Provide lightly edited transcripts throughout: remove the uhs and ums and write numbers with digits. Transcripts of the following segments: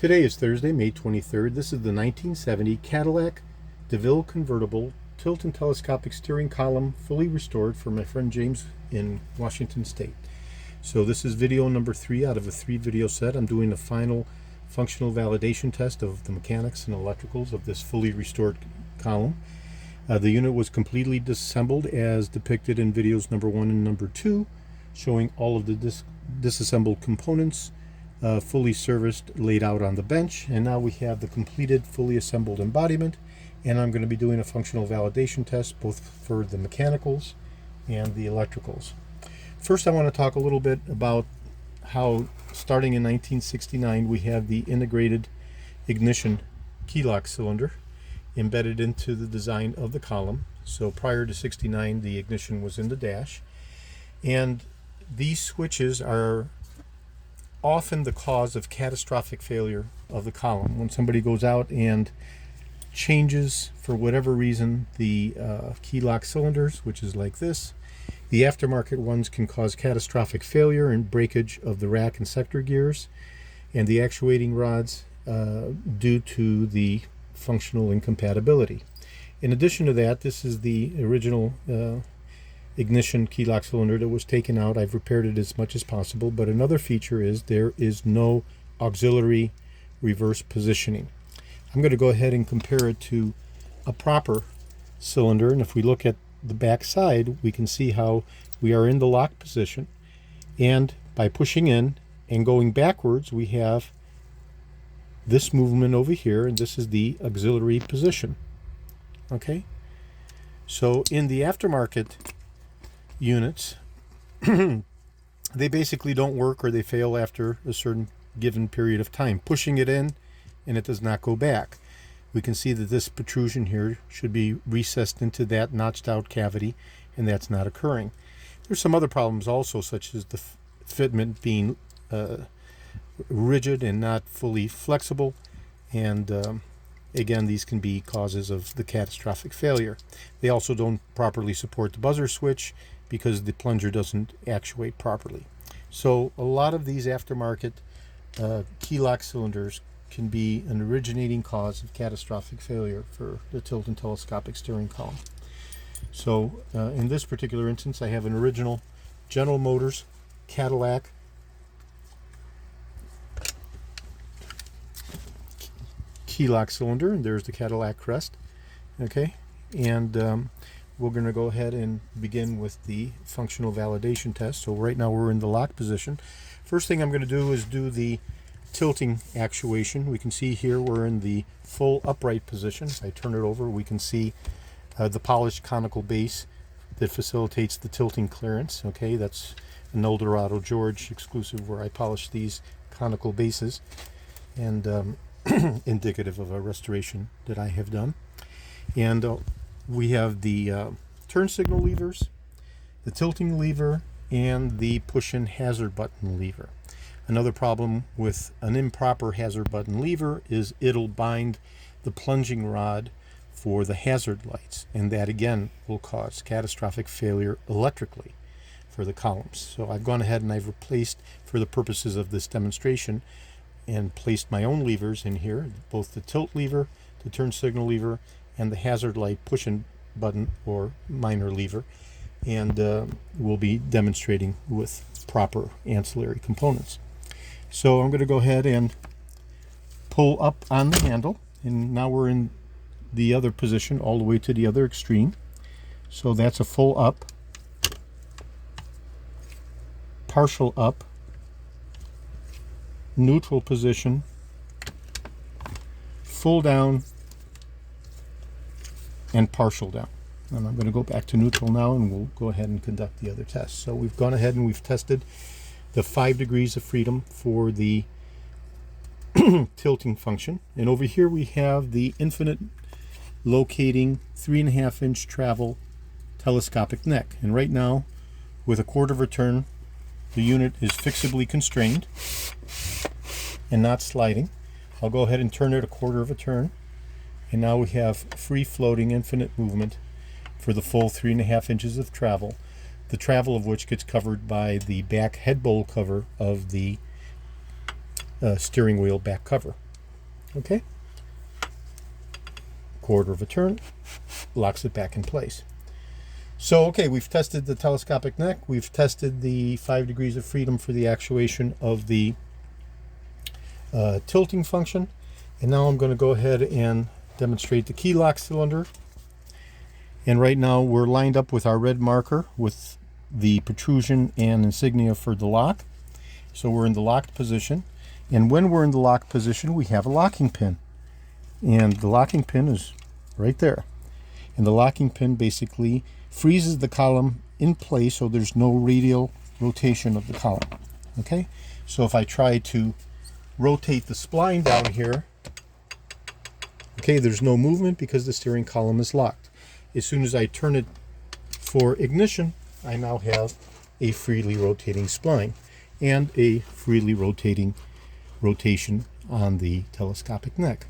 Today is Thursday, May 23rd. This is the 1970 Cadillac DeVILLE convertible tilt and telescopic steering column, fully restored, for my friend James in Washington State. So this is video number 3 out of a 3-video set. I'm doing a final functional validation test of the mechanics and electricals of this fully restored column. The unit was completely disassembled as depicted in videos number 1 and number 2, showing all of the disassembled components fully serviced, laid out on the bench, and now we have the completed fully assembled embodiment. And I'm going to be doing a functional validation test both for the mechanicals and the electricals. First, I want to talk a little bit about how, starting in 1969, we have the integrated ignition Keylock cylinder embedded into the design of the column. So prior to 69, the ignition was in the dash, and these switches are often the cause of catastrophic failure of the column. When somebody goes out and changes, for whatever reason, the Keylock cylinders, which is like this, the aftermarket ones can cause catastrophic failure and breakage of the rack and sector gears and the actuating rods due to the functional incompatibility. In addition to that, this is the original ignition Keylock cylinder that was taken out. I've repaired it as much as possible, but another feature is there is no auxiliary reverse positioning. I'm going to go ahead and compare it to a proper cylinder, and if we look at the back side, we can see how we are in the lock position, and by pushing in and going backwards, we have this movement over here, and this is the auxiliary position. Okay, so in the aftermarket units, they basically don't work, or they fail after a certain given period of time. Pushing it in and it does not go back. We can see that this protrusion here should be recessed into that notched out cavity, and that's not occurring. There's some other problems also, such as the fitment being rigid and not fully flexible, and again, these can be causes of the catastrophic failure. They also don't properly support the buzzer switch because the plunger doesn't actuate properly. So a lot of these aftermarket Keylock cylinders can be an originating cause of catastrophic failure for the tilt and telescopic steering column. So in this particular instance, I have an original General Motors Cadillac Keylock cylinder, and there's the Cadillac crest. Okay, and we're going to go ahead and begin with the functional validation test. So right now we're in the lock position. First thing I'm going to do is do the tilting actuation. We can see here we're in the full upright position. If I turn it over, we can see the polished conical base that facilitates the tilting clearance. Okay, that's an Eldorado George exclusive, where I polish these conical bases, and indicative of a restoration that I have done. And we have the turn signal levers, the tilting lever, and the push-in hazard button lever. Another problem with an improper hazard button lever is it'll bind the plunging rod for the hazard lights, and that again will cause catastrophic failure electrically for the columns. So I've gone ahead and I've replaced, for the purposes of this demonstration, and placed my own levers in here, both the tilt lever, the turn signal lever, and the hazard light push-in button or minor lever, and we'll be demonstrating with proper ancillary components. So I'm going to go ahead and pull up on the handle, and now we're in the other position all the way to the other extreme. So that's a full up, partial up, neutral position, full down, and partial down. And I'm going to go back to neutral now, and we'll go ahead and conduct the other tests. So we've gone ahead and we've tested the 5 degrees of freedom for the tilting function. And over here we have the infinite locating 3.5-inch travel telescopic neck. And right now, with a quarter of a turn, the unit is fixably constrained and not sliding. I'll go ahead and turn it a quarter of a turn, and now we have free floating infinite movement for the full 3.5 inches of travel, the travel of which gets covered by the back head bowl cover of the steering wheel back cover. Okay, quarter of a turn, locks it back in place. So, okay, we've tested the telescopic neck. We've tested the 5 degrees of freedom for the actuation of the tilting function. And now I'm going to go ahead and demonstrate the keylock cylinder. And right now we're lined up with our red marker with the protrusion and insignia for the lock. So we're in the locked position. And when we're in the locked position, we have a locking pin. And the locking pin is right there. And the locking pin basically freezes the column in place so there's no radial rotation of the column. Okay, so if I try to rotate the spline down here, okay, there's no movement because the steering column is locked. As soon as I turn it for ignition, I now have a freely rotating spline and a freely rotation on the telescopic neck.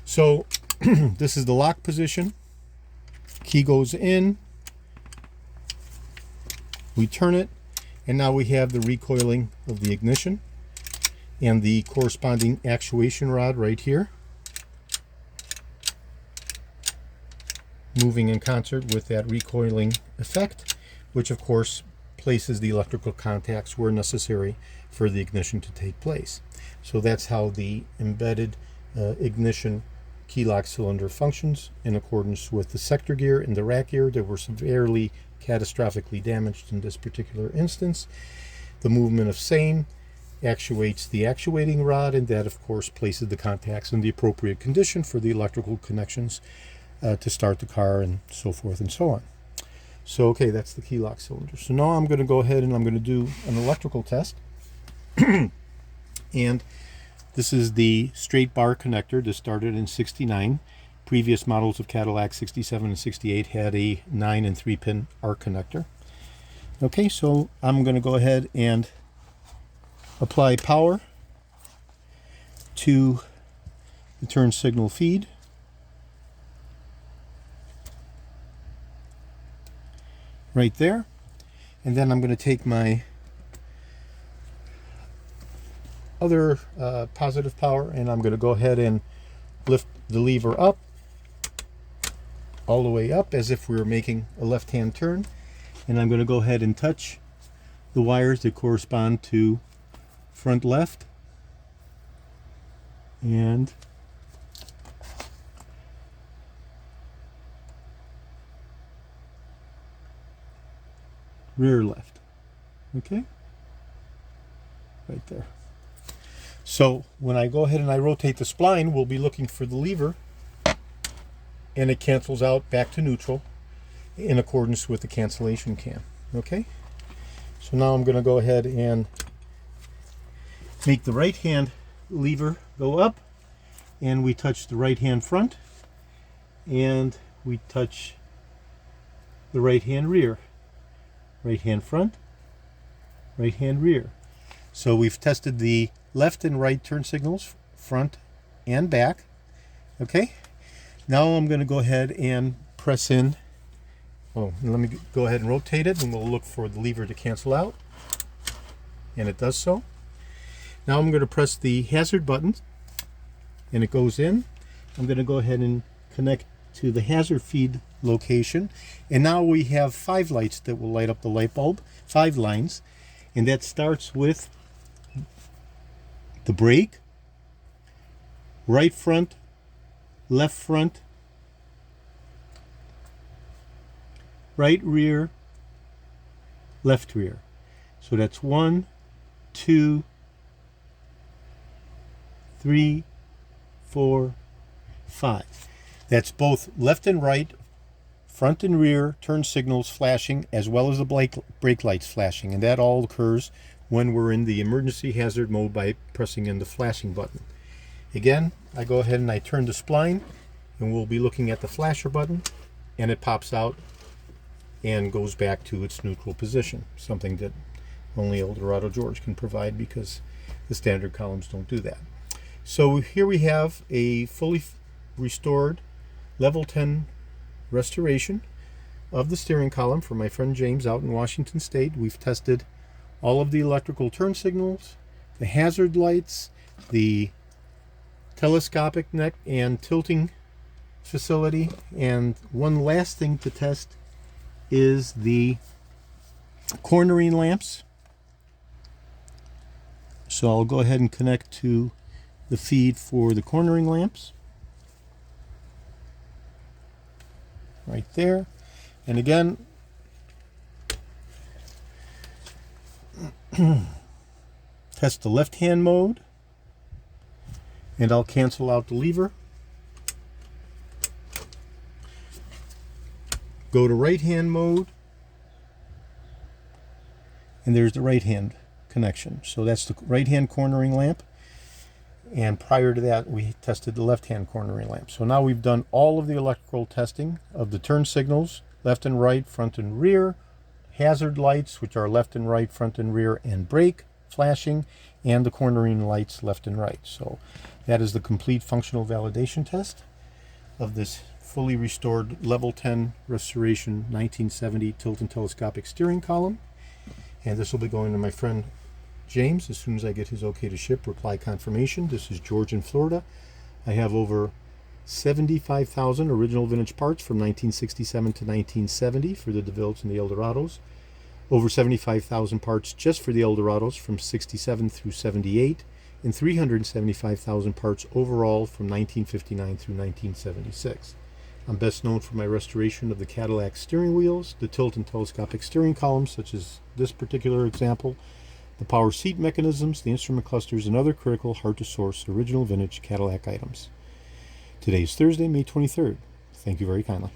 So this is the lock position. Key goes in, we turn it, and now we have the recoiling of the ignition and the corresponding actuation rod right here, moving in concert with that recoiling effect, which of course places the electrical contacts where necessary for the ignition to take place. So that's how the embedded ignition keylock cylinder functions in accordance with the sector gear and the rack gear that were severely catastrophically damaged in this particular instance. The movement of same actuates the actuating rod, and that of course places the contacts in the appropriate condition for the electrical connections to start the car and so forth and so on. So okay, that's the keylock cylinder. So now I'm going to go ahead and I'm going to do an electrical test. And this is the straight bar connector. This started in '69. Previous models of Cadillac 67 and 68 had a 9 and 3 pin arc connector. Okay, so I'm going to go ahead and apply power to the turn signal feed. Right there. And then I'm going to take my other positive power and I'm going to go ahead and lift the lever up, all the way up as if we were making a left-hand turn. And I'm going to go ahead and touch the wires that correspond to front left and rear left. Okay, right there. So when I go ahead and I rotate the spline, we'll be looking for the lever, and it cancels out back to neutral in accordance with the cancellation cam. Okay, so now I'm going to go ahead and make the right hand lever go up, and we touch the right hand front, and we touch the right hand rear. Right hand front, right hand rear. So we've tested the left and right turn signals, front and back. Okay, now I'm going to go ahead and press in. Oh, let me go ahead and rotate it, and we'll look for the lever to cancel out, and it does so. Now I'm going to press the hazard button, and it goes in. I'm going to go ahead and connect to the hazard feed location, and now we have 5 lights that will light up the light bulb, 5 lines, and that starts with the brake, right front, left front, right rear, left rear. So that's 1, 2, 3, 4, 5. That's both left and right, front and rear turn signals flashing, as well as the brake lights flashing, and that all occurs when we're in the emergency hazard mode by pressing in the flashing button. Again, I go ahead and I turn the spline, and we'll be looking at the flasher button, and it pops out and goes back to its neutral position, something that only Eldorado George can provide because the standard columns don't do that. So here we have a fully restored level 10 restoration of the steering column for my friend James out in Washington State. We've tested all of the electrical turn signals, the hazard lights, the telescopic neck and tilting facility. And one last thing to test is the cornering lamps. So I'll go ahead and connect to the feed for the cornering lamps. Right there. And again, test the left-hand mode. And I'll cancel out the lever. Go to right-hand mode. And there's the right-hand connection. So that's the right-hand cornering lamp. And prior to that, we tested the left-hand cornering lamp. So now we've done all of the electrical testing of the turn signals, left and right, front and rear, hazard lights, which are left and right, front and rear, and brake flashing, and the cornering lights left and right. So that is the complete functional validation test of this fully restored level 10 restoration 1970 tilt and telescopic steering column. And this will be going to my friend James as soon as I get his okay to ship reply confirmation. This is George in Florida. I have over 75,000 original vintage parts from 1967 to 1970 for the DeVilles and the Eldorados. Over 75,000 parts just for the Eldorados from 67 through 78, and 375,000 parts overall from 1959 through 1976. I'm best known for my restoration of the Cadillac steering wheels, the tilt and telescopic steering columns, such as this particular example, the power seat mechanisms, the instrument clusters, and other critical, hard-to-source, original vintage Cadillac items. Today is Thursday, May 23rd. Thank you very kindly.